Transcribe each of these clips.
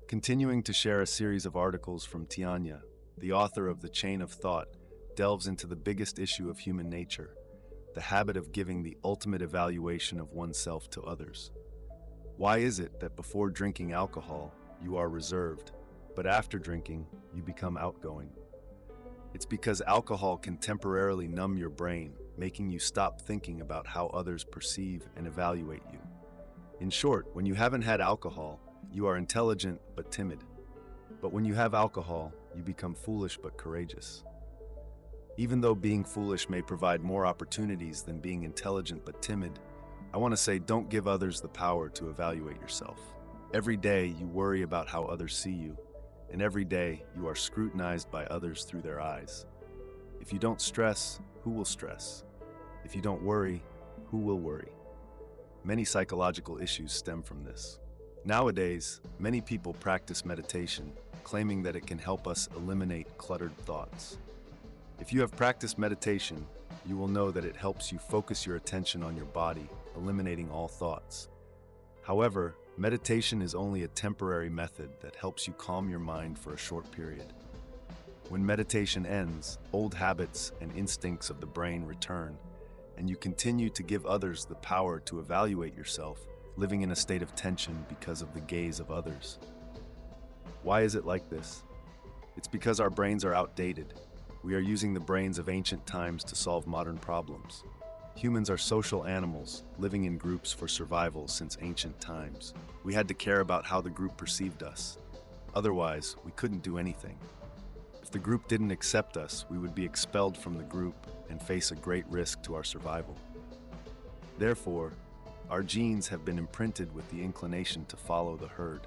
Continuing to share a series of articles from Tianya, the author of The Chain of Thought, delves into the biggest issue of human nature, the habit of giving the ultimate evaluation of oneself to others. Why is it that before drinking alcohol, you are reserved, but after drinking, you become outgoing? It's because alcohol can temporarily numb your brain, making you stop thinking about how others perceive and evaluate you. In short, when you haven't had alcohol, you are intelligent but timid. But when you have alcohol, you become foolish but courageous. Even though being foolish may provide more opportunities than being intelligent but timid, I want to say don't give others the power to evaluate yourself. Every day you worry about how others see you, and every day you are scrutinized by others through their eyes. If you don't stress, who will stress? If you don't worry, who will worry? Many psychological issues stem from this. Nowadays, many people practice meditation, claiming that it can help us eliminate cluttered thoughts. If you have practiced meditation, you will know that it helps you focus your attention on your body, eliminating all thoughts. However, meditation is only a temporary method that helps you calm your mind for a short period. When meditation ends, old habits and instincts of the brain return, and you continue to give others the power to evaluate yourself, living in a state of tension because of the gaze of others. Why is it like this? It's because our brains are outdated. We are using the brains of ancient times to solve modern problems. Humans are social animals, living in groups for survival since ancient times. We had to care about how the group perceived us. Otherwise, we couldn't do anything. If the group didn't accept us, we would be expelled from the group and face a great risk to our survival. Therefore, our genes have been imprinted with the inclination to follow the herd.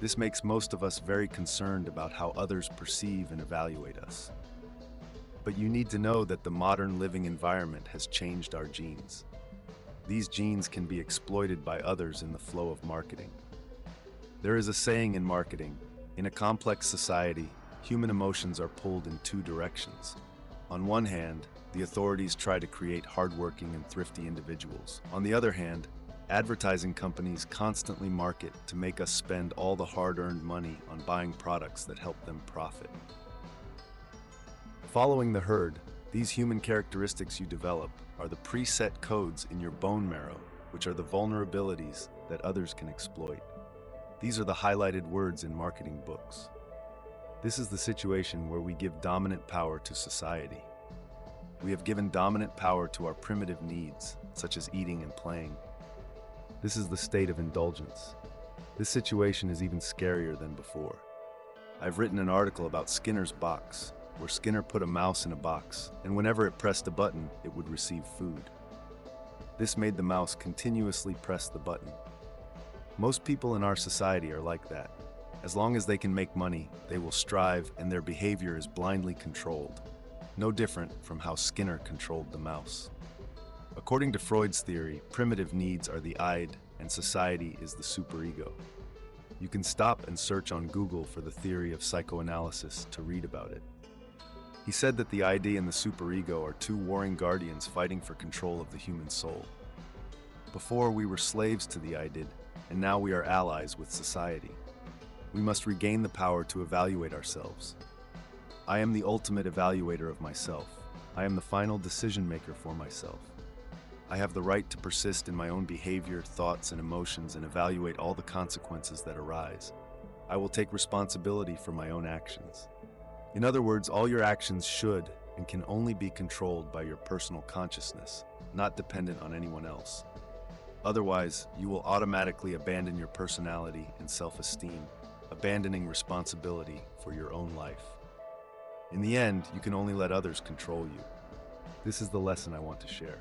This makes most of us very concerned about how others perceive and evaluate us. But you need to know that the modern living environment has changed our genes. These genes can be exploited by others in the flow of marketing. There is a saying in marketing: in a complex society, human emotions are pulled in two directions. On one hand, the authorities try to create hardworking and thrifty individuals. On the other hand, advertising companies constantly market to make us spend all the hard-earned money on buying products that help them profit. Following the herd, these human characteristics you develop are the preset codes in your bone marrow, which are the vulnerabilities that others can exploit. These are the highlighted words in marketing books. This is the situation where we give dominant power to society. We have given dominant power to our primitive needs, such as eating and playing. This is the state of indulgence. This situation is even scarier than before. I've written an article about Skinner's box, where Skinner put a mouse in a box, and whenever it pressed a button, it would receive food. This made the mouse continuously press the button. Most people in our society are like that. As long as they can make money, they will strive, and their behavior is blindly controlled. No different from how Skinner controlled the mouse. According to Freud's theory, primitive needs are the id, and society is the superego. You can stop and search on Google for the theory of psychoanalysis to read about it. He said that the id and the superego are two warring guardians fighting for control of the human soul. Before, we were slaves to the id, and now we are allies with society. We must regain the power to evaluate ourselves. I am the ultimate evaluator of myself. I am the final decision maker for myself. I have the right to persist in my own behavior, thoughts, and emotions and evaluate all the consequences that arise. I will take responsibility for my own actions. In other words, all your actions should and can only be controlled by your personal consciousness, not dependent on anyone else. Otherwise, you will automatically abandon your personality and self-esteem, abandoning responsibility for your own life. In the end, you can only let others control you. This is the lesson I want to share.